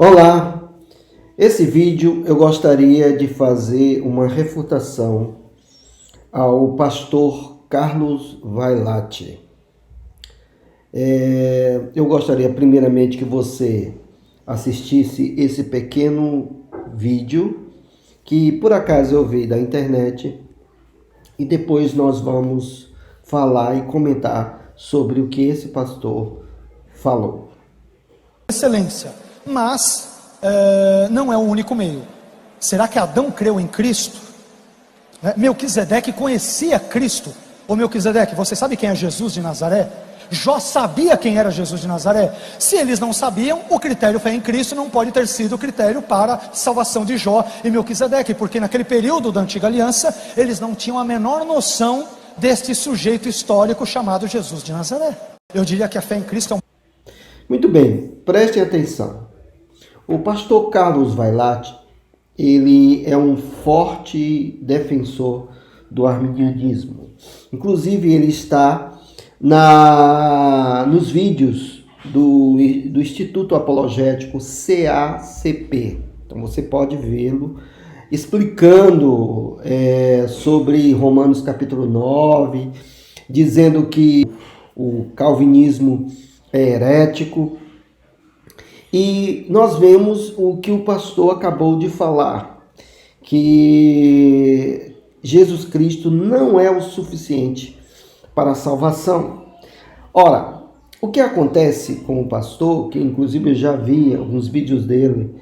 Olá, esse vídeo eu gostaria de fazer uma refutação ao pastor Carlos Vailate. Eu gostaria primeiramente que você assistisse esse pequeno vídeo que por acaso eu vi da internet e depois nós vamos falar e comentar sobre o que esse pastor falou. Excelência, mas não é o único meio. Será que Adão creu em Cristo? Melquisedeque conhecia Cristo. Ô Melquisedeque, você sabe quem é Jesus de Nazaré? Jó sabia quem era Jesus de Nazaré. Se eles não sabiam, o critério fé em Cristo não pode ter sido o critério para a salvação de Jó e Melquisedeque, porque naquele período da antiga aliança, eles não tinham a menor noção deste sujeito histórico chamado Jesus de Nazaré. Eu diria que a fé em Cristo é um... Muito bem, prestem atenção. O pastor Carlos Vailate, ele é um forte defensor do arminianismo. Inclusive, ele está nos vídeos do Instituto Apologético CACP. Então, você pode vê-lo explicando sobre Romanos capítulo 9, dizendo que o calvinismo é herético. E nós vemos o que o pastor acabou de falar, que Jesus Cristo não é o suficiente para a salvação. Ora, o que acontece com o pastor, que inclusive eu já vi alguns vídeos dele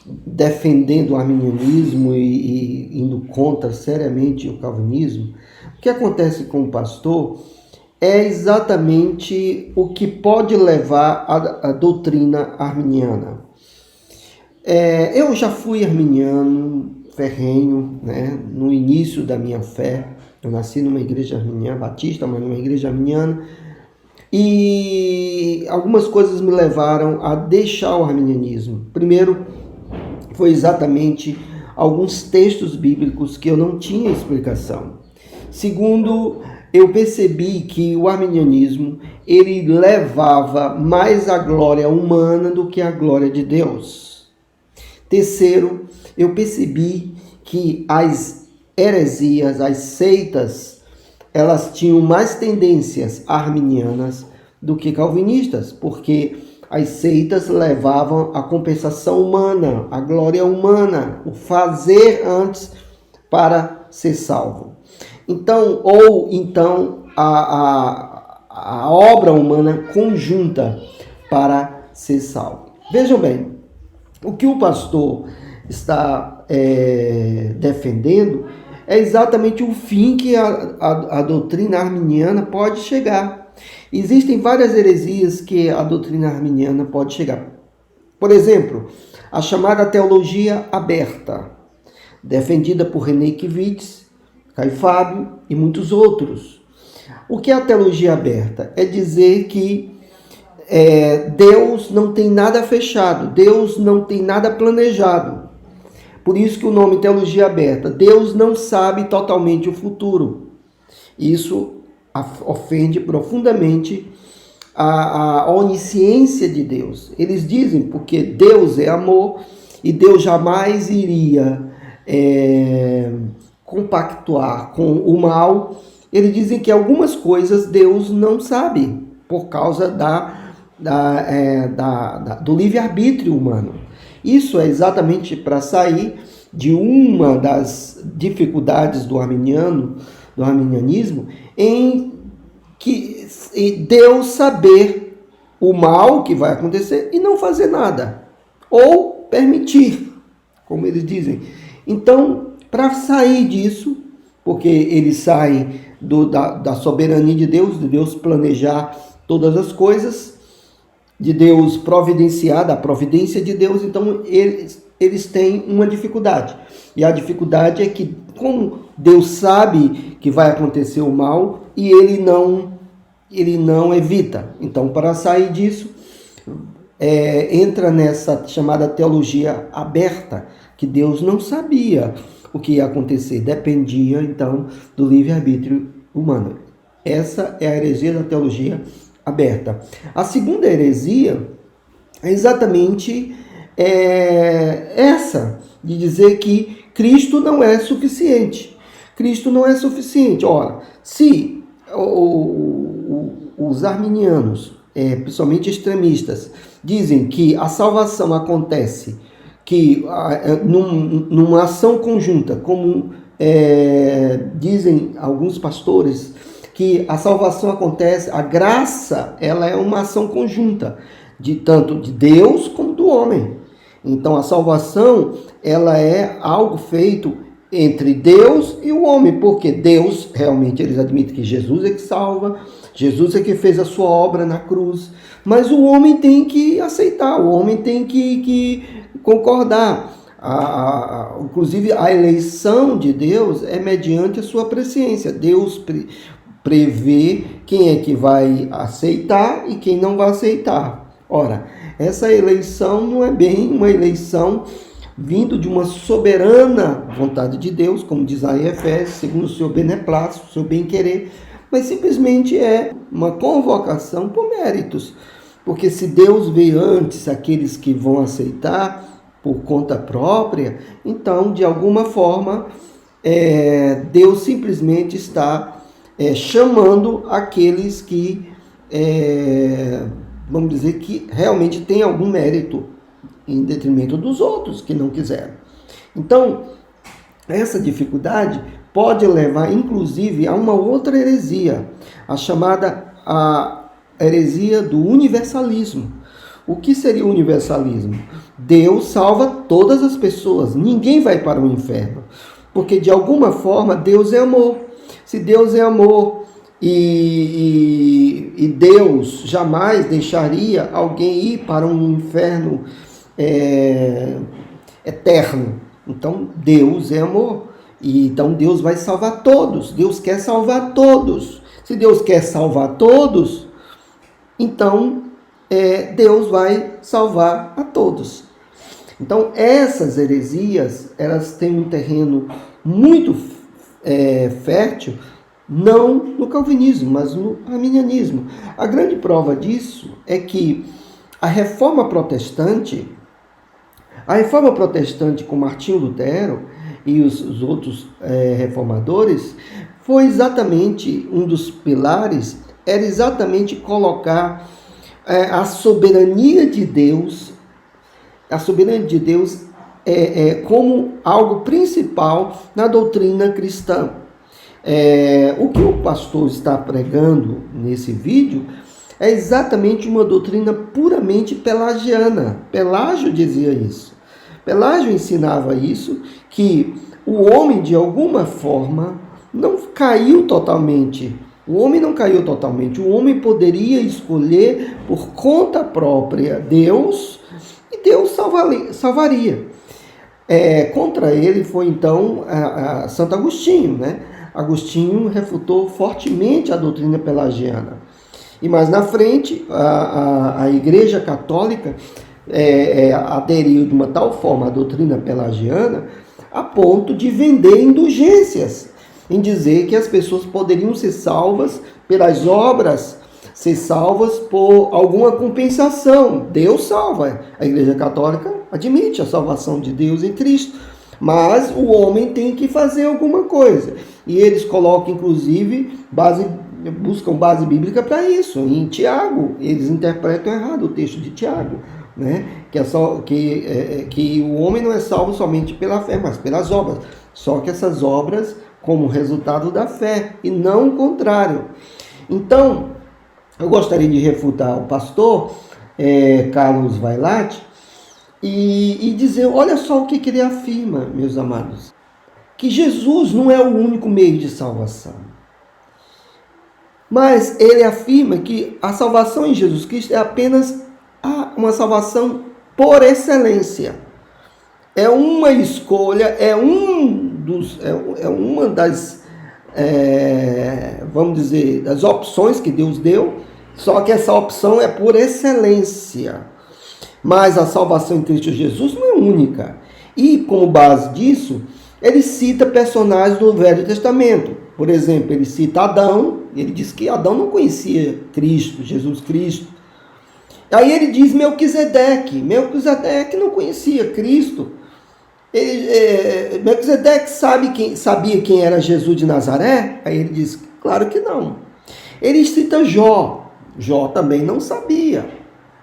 defendendo o arminianismo e indo contra seriamente o calvinismo, o que acontece com o pastor é exatamente o que pode levar à doutrina arminiana. Eu já fui arminiano ferrenho, no início da minha fé. Eu nasci numa igreja arminiana, batista, mas numa igreja arminiana. E algumas coisas me levaram a deixar o arminianismo. Primeiro, foi exatamente alguns textos bíblicos que eu não tinha explicação. Segundo, eu percebi que o arminianismo, ele levava mais a glória humana do que a glória de Deus. Terceiro, eu percebi que as heresias, as seitas, elas tinham mais tendências arminianas do que calvinistas, porque as seitas levavam a compensação humana, a glória humana, o fazer antes para ser salvo. Então, a obra humana conjunta para ser salvo. Vejam bem, o que o pastor está defendendo é exatamente o fim que a doutrina arminiana pode chegar. Existem várias heresias que a doutrina arminiana pode chegar. Por exemplo, a chamada teologia aberta, defendida por René Kivitz, Caio Fábio e muitos outros. O que é a teologia aberta? É dizer que Deus não tem nada fechado, Deus não tem nada planejado. Por isso que o nome teologia aberta. Deus não sabe totalmente o futuro. Isso ofende profundamente a onisciência de Deus. Eles dizem porque Deus é amor e Deus jamais iria compactuar com o mal. Eles dizem que algumas coisas Deus não sabe por causa do livre-arbítrio humano. Isso é exatamente para sair de uma das dificuldades do arminianismo, em que Deus saber o mal que vai acontecer e não fazer nada, ou permitir, como eles dizem. Então, para sair disso, porque eles saem da soberania de Deus planejar todas as coisas, de Deus providenciar, da providência de Deus, então eles têm uma dificuldade. E a dificuldade é que, como Deus sabe que vai acontecer o mal, e ele não evita. Então, para sair disso, entra nessa chamada teologia aberta, que Deus não sabia o que ia acontecer, dependia então do livre-arbítrio humano. Essa é a heresia da teologia aberta. A segunda heresia é exatamente essa, de dizer que Cristo não é suficiente. Cristo não é suficiente. Ora, se os arminianos, principalmente extremistas, dizem que a salvação acontece numa ação conjunta, como dizem alguns pastores, que a salvação acontece, a graça, ela é uma ação conjunta, tanto de Deus como do homem. Então a salvação, ela é algo feito entre Deus e o homem, porque Deus, realmente, eles admitem que Jesus é que salva, Jesus é que fez a sua obra na cruz, mas o homem tem que aceitar, o homem tem que concordar. Inclusive a eleição de Deus é mediante a sua presciência. Deus prevê quem é que vai aceitar e quem não vai aceitar. Ora, essa eleição não é bem uma eleição vindo de uma soberana vontade de Deus, como diz aí Efésios, segundo o seu beneplácito, o seu bem-querer, mas simplesmente é uma convocação por méritos. Porque se Deus vê antes aqueles que vão aceitar por conta própria, então, de alguma forma, Deus simplesmente está chamando aqueles que, vamos dizer, que realmente têm algum mérito, em detrimento dos outros que não quiseram. Então, essa dificuldade pode levar, inclusive, a uma outra heresia, a chamada heresia do universalismo. O que seria o universalismo? Deus salva todas as pessoas, ninguém vai para o inferno, porque de alguma forma Deus é amor. Se Deus é amor e Deus jamais deixaria alguém ir para um inferno eterno. Então Deus é amor, e então Deus vai salvar todos. Deus quer salvar todos. Se Deus quer salvar todos, então Deus vai salvar a todos. Então essas heresias, elas têm um terreno muito fértil, não no calvinismo, mas no arminianismo. A grande prova disso é que a reforma protestante com Martinho Lutero e os outros reformadores, foi exatamente um dos pilares, era exatamente colocar a soberania de Deus, como algo principal na doutrina cristã. O que o pastor está pregando nesse vídeo é exatamente uma doutrina puramente pelagiana. Pelágio dizia isso. Pelágio ensinava isso, que o homem, de alguma forma, não caiu totalmente. O homem não caiu totalmente. O homem poderia escolher por conta própria Deus, e Deus salvaria. Contra ele foi, então, Santo Agostinho, né? Agostinho refutou fortemente a doutrina pelagiana. E mais na frente, a Igreja Católica aderiu de uma tal forma à doutrina pelagiana, a ponto de vender indulgências, em dizer que as pessoas poderiam ser salvas pelas obras, ser salvas por alguma compensação. Deus salva. A Igreja Católica admite a salvação de Deus em Cristo, mas o homem tem que fazer alguma coisa. E eles colocam, inclusive, buscam base bíblica para isso. Em Tiago, eles interpretam errado o texto de Tiago, né? Que o homem não é salvo somente pela fé, mas pelas obras. Só que essas obras como resultado da fé, e não o contrário. Então, eu gostaria de refutar o pastor Carlos Vailate e dizer, olha só o que ele afirma, meus amados, que Jesus não é o único meio de salvação. Mas ele afirma que a salvação em Jesus Cristo é apenas uma salvação por excelência. É uma escolha, é uma das, vamos dizer, das opções que Deus deu, só que essa opção é por excelência. Mas a salvação em Cristo Jesus não é única. E como base disso, ele cita personagens do Velho Testamento. Por exemplo, ele cita Adão, ele diz que Adão não conhecia Cristo, Jesus Cristo. Aí ele diz Melquisedeque. Melquisedeque não conhecia Cristo. Melquisedeque sabia quem era Jesus de Nazaré? Aí ele diz, claro que não. Ele cita Jó. Jó também não sabia.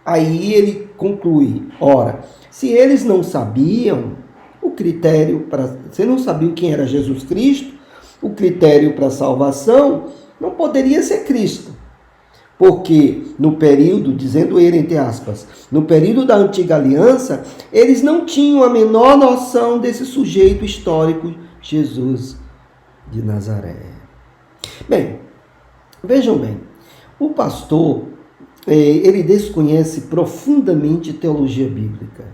Aí ele conclui, ora, se eles não sabiam, o critério para... Se não sabiam quem era Jesus Cristo, o critério para a salvação não poderia ser Cristo. Porque no período, dizendo ele entre aspas, no período da antiga aliança, eles não tinham a menor noção desse sujeito histórico, Jesus de Nazaré. Bem, vejam bem, o pastor, ele desconhece profundamente teologia bíblica.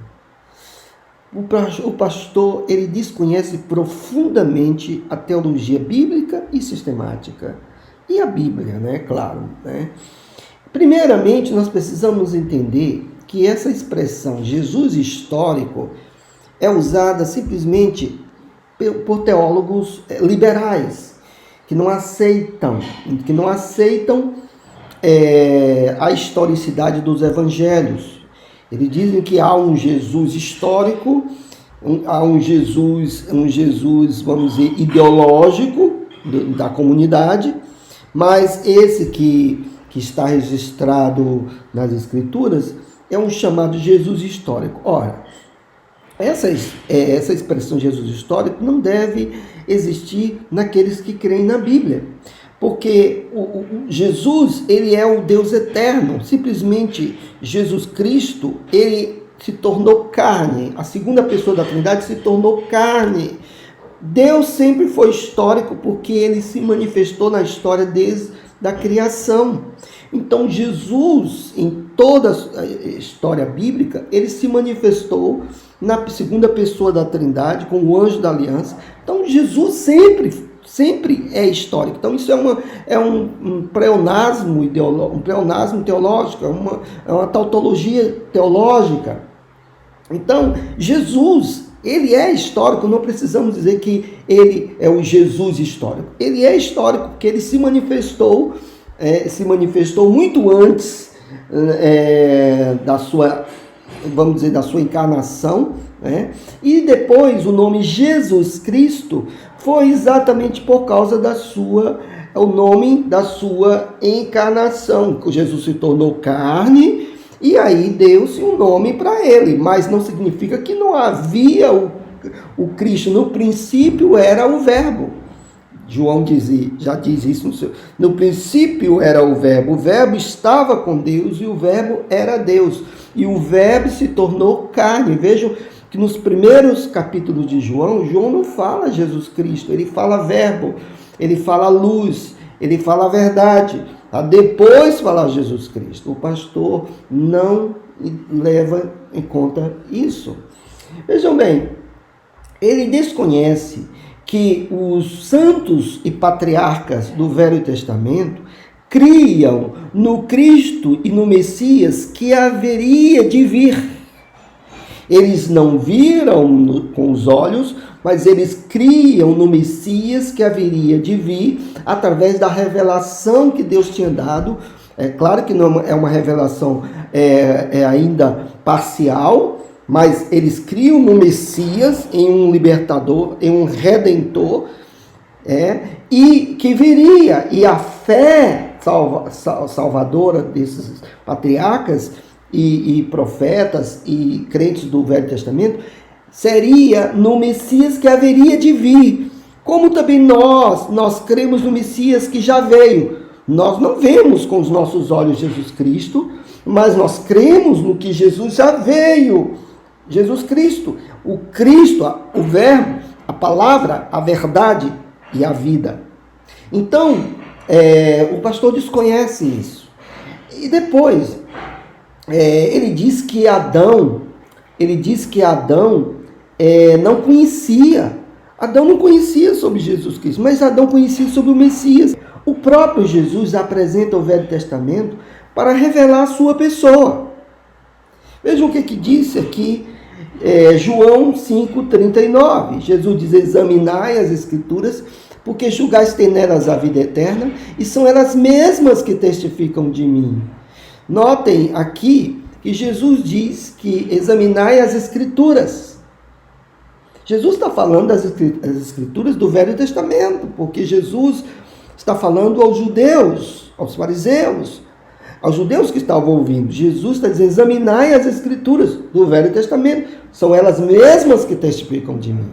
O pastor, ele desconhece profundamente a teologia bíblica e sistemática. E a Bíblia, né? Claro, né? Primeiramente, nós precisamos entender que essa expressão Jesus histórico é usada simplesmente por teólogos liberais, que não aceitam a historicidade dos evangelhos. Eles dizem que há um Jesus histórico, há um Jesus, vamos dizer, ideológico da comunidade, mas esse que está registrado nas Escrituras é um chamado Jesus histórico. Ora, essa expressão Jesus histórico não deve existir naqueles que creem na Bíblia, porque Jesus, ele é o Deus eterno. Simplesmente Jesus Cristo, ele se tornou carne, a segunda pessoa da Trindade se tornou carne. Deus sempre foi histórico porque ele se manifestou na história desde a criação. Então Jesus, em toda a história bíblica, ele se manifestou na segunda pessoa da Trindade, com o anjo da aliança. Então Jesus sempre é histórico. Então isso é um pleonasmo teológico, é uma tautologia teológica. Então Jesus, ele é histórico, não precisamos dizer que ele é o Jesus histórico. Ele é histórico porque ele se manifestou muito antes da sua, vamos dizer, da sua encarnação, né? E depois o nome Jesus Cristo foi exatamente por causa o nome da sua encarnação. Jesus se tornou carne e aí deu-se um nome para ele, mas não significa que não havia o Cristo. No princípio era o Verbo. João já diz isso no princípio era o Verbo estava com Deus e o Verbo era Deus. E o Verbo se tornou carne. Vejam que nos primeiros capítulos de João não fala Jesus Cristo, ele fala Verbo, ele fala luz, ele fala verdade. Depois fala Jesus Cristo. O pastor não leva em conta isso. Vejam bem, ele desconhece que os santos e patriarcas do Velho Testamento criam no Cristo e no Messias que haveria de vir. Eles não viram com os olhos, mas eles criam no Messias que haveria de vir através da revelação que Deus tinha dado. É claro que não é uma revelação ainda parcial, mas eles criam no Messias, em um libertador, em um redentor, e que viria. E a fé salvadora desses patriarcas e profetas e crentes do Velho Testamento seria no Messias que haveria de vir. Como também nós cremos no Messias que já veio. Nós não vemos com os nossos olhos Jesus Cristo, mas nós cremos no que Jesus já veio. Jesus Cristo, o Cristo, o Verbo, a palavra, a verdade e a vida. Então, o pastor desconhece isso. E depois, ele diz que Adão não conhecia. Adão não conhecia sobre Jesus Cristo, mas Adão conhecia sobre o Messias. O próprio Jesus apresenta o Velho Testamento para revelar a sua pessoa. Vejam o que disse aqui João 5,39. Jesus diz: examinai as Escrituras, porque julgais ter nelas a vida eterna, e são elas mesmas que testificam de mim. Notem aqui que Jesus diz que examinai as Escrituras. Jesus está falando das Escrituras do Velho Testamento, porque Jesus está falando aos judeus, aos fariseus, aos judeus que estavam ouvindo. Jesus está dizendo, examinai as Escrituras do Velho Testamento. São elas mesmas que testificam de mim.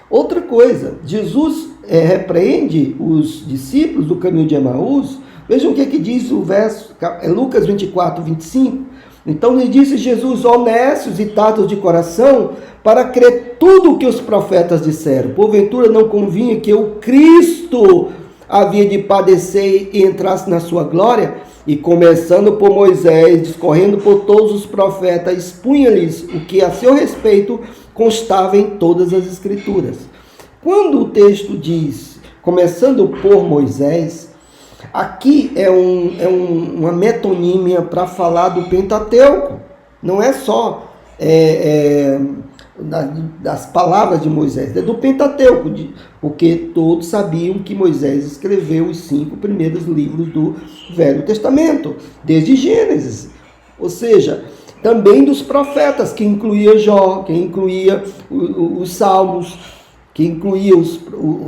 Outra coisa, Jesus repreende os discípulos do caminho de Emaús. Vejam o que diz o verso, Lucas 24, 25. Então lhe disse Jesus, honestos e tardos de coração, para crer tudo o que os profetas disseram. Porventura não convinha que o Cristo havia de padecer e entrasse na sua glória? E começando por Moisés, discorrendo por todos os profetas, expunha-lhes o que a seu respeito constava em todas as Escrituras. Quando o texto diz, começando por Moisés, aqui é uma metonímia para falar do Pentateuco. Não é só das palavras de Moisés, é do Pentateuco, porque todos sabiam que Moisés escreveu os 5 primeiros livros do Velho Testamento, desde Gênesis. Ou seja, também dos profetas, que incluía Jó, que incluía os Salmos, que incluía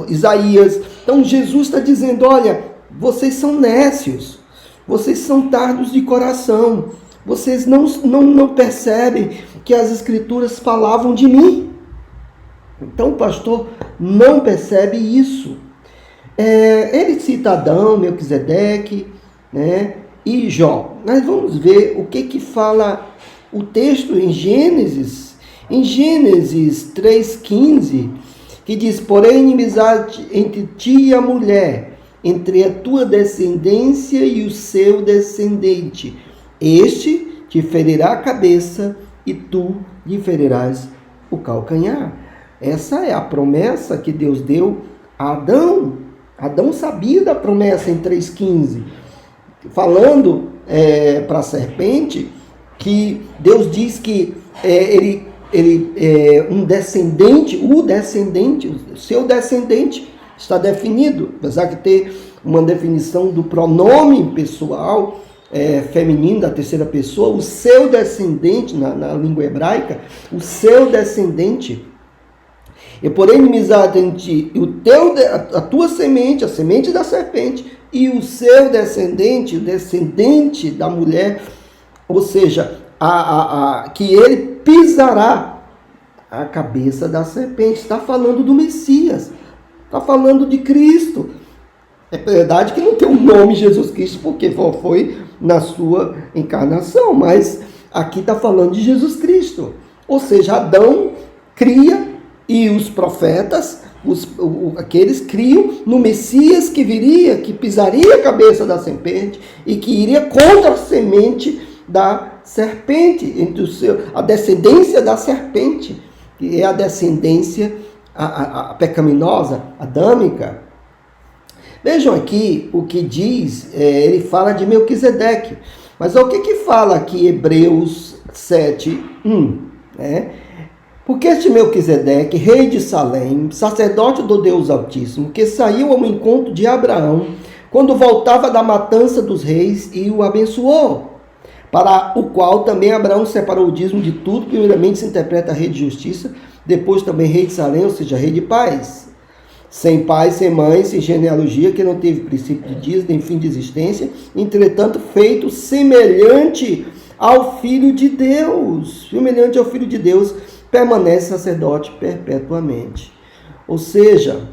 Isaías. Então Jesus está dizendo, olha, vocês são nécios, vocês são tardos de coração, vocês não percebem que as Escrituras falavam de mim. Então o pastor não percebe isso. Ele cita Adão, Melquisedeque, né, e Jó. Nós vamos ver o que fala o texto em Gênesis 3,15, que diz, porém inimizade entre ti e a mulher, entre a tua descendência e o seu descendente. Este te ferirá a cabeça e tu lhe ferirás o calcanhar. Essa é a promessa que Deus deu a Adão. Adão sabia da promessa em 3,15. Falando para a serpente, que Deus diz que um descendente, o seu descendente está definido, apesar de ter uma definição do pronome pessoal feminino da terceira pessoa, o seu descendente, na língua hebraica, o seu descendente. E porém inimizade entre a tua semente, a semente da serpente, e o seu descendente, o descendente da mulher, ou seja, que ele pisará a cabeça da serpente. Está falando do Messias, está falando de Cristo. É verdade que não tem o nome Jesus Cristo, porque foi na sua encarnação, mas aqui está falando de Jesus Cristo. Ou seja, Adão cria e os profetas, aqueles criam no Messias que viria, que pisaria a cabeça da serpente e que iria contra a semente da serpente, entre a descendência da serpente, que é a descendência a pecaminosa, adâmica. Vejam aqui o que diz, ele fala de Melquisedeque, mas o que fala aqui Hebreus 7:1, né? Porque este Melquisedeque, rei de Salém, sacerdote do Deus Altíssimo, que saiu ao encontro de Abraão, quando voltava da matança dos reis, e o abençoou, para o qual também Abraão separou o dízimo de tudo. Primeiramente se interpreta rei de justiça, depois também rei de Salém, ou seja, rei de paz. Sem pai, sem mãe, sem genealogia, que não teve princípio de dias, nem fim de existência, entretanto feito semelhante ao Filho de Deus. Semelhante ao Filho de Deus, permanece sacerdote perpetuamente. Ou seja,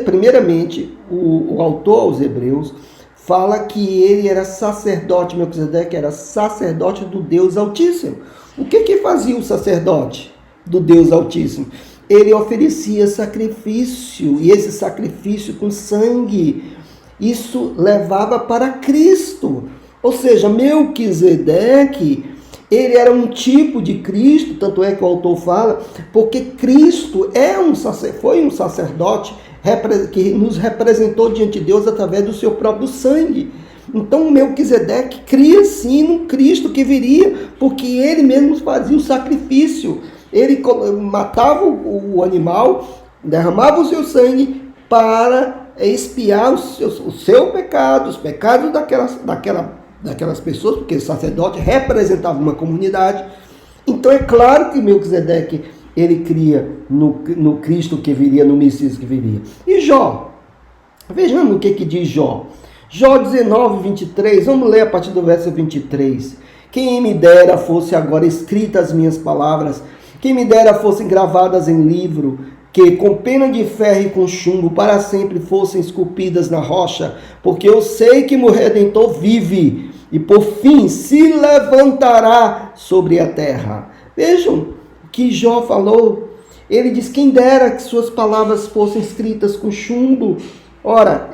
primeiramente, o autor aos Hebreus fala que ele era sacerdote, Melquisedeque era sacerdote do Deus Altíssimo. O que fazia o sacerdote do Deus Altíssimo? Ele oferecia sacrifício, e esse sacrifício com sangue, isso levava para Cristo. Ou seja, Melquisedeque, ele era um tipo de Cristo, tanto é que o autor fala, porque Cristo foi um sacerdote que nos representou diante de Deus através do seu próprio sangue. Então Melquisedeque cria sim no Cristo que viria, porque ele mesmo fazia o sacrifício. Ele matava o animal, derramava o seu sangue para expiar o seu pecado, os pecados daquelas pessoas, porque o sacerdote representava uma comunidade. Então é claro que Melquisedeque, ele cria no Cristo que viria, no Messias que viria. E Jó? Vejamos o que diz Jó. Jó 19, 23, vamos ler a partir do verso 23. Quem me dera fosse agora escritas as minhas palavras, quem me dera fossem gravadas em livro, que com pena de ferro e com chumbo para sempre fossem esculpidas na rocha, porque eu sei que meu Redentor vive, e por fim se levantará sobre a terra. Vejam que Jó falou, ele diz, quem dera que suas palavras fossem escritas com chumbo. Ora,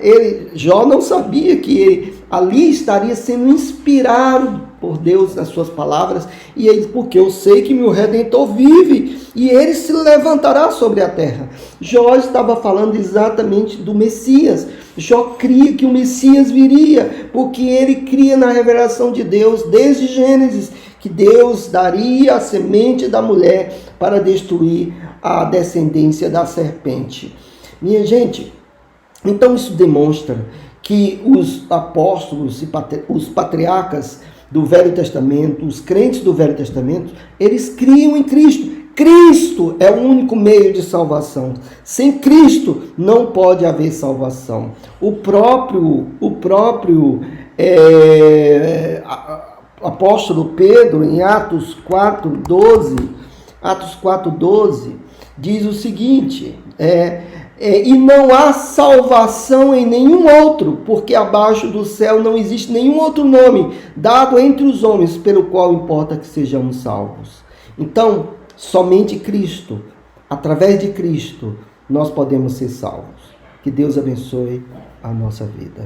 Jó não sabia que ele ali estaria sendo inspirado por Deus nas suas palavras, e ele, porque eu sei que meu Redentor vive, e ele se levantará sobre a terra. Jó estava falando exatamente do Messias. Jó cria que o Messias viria, porque ele cria na revelação de Deus, desde Gênesis, que Deus daria a semente da mulher para destruir a descendência da serpente. Minha gente, então isso demonstra que os apóstolos e os patriarcas do Velho Testamento, os crentes do Velho Testamento, eles criam em Cristo. Cristo é o único meio de salvação. Sem Cristo não pode haver salvação. O próprio apóstolo Pedro, em Atos 4:12, diz o seguinte, e não há salvação em nenhum outro, porque abaixo do céu não existe nenhum outro nome dado entre os homens pelo qual importa que sejamos salvos. Então, somente Cristo, através de Cristo, nós podemos ser salvos. Que Deus abençoe a nossa vida.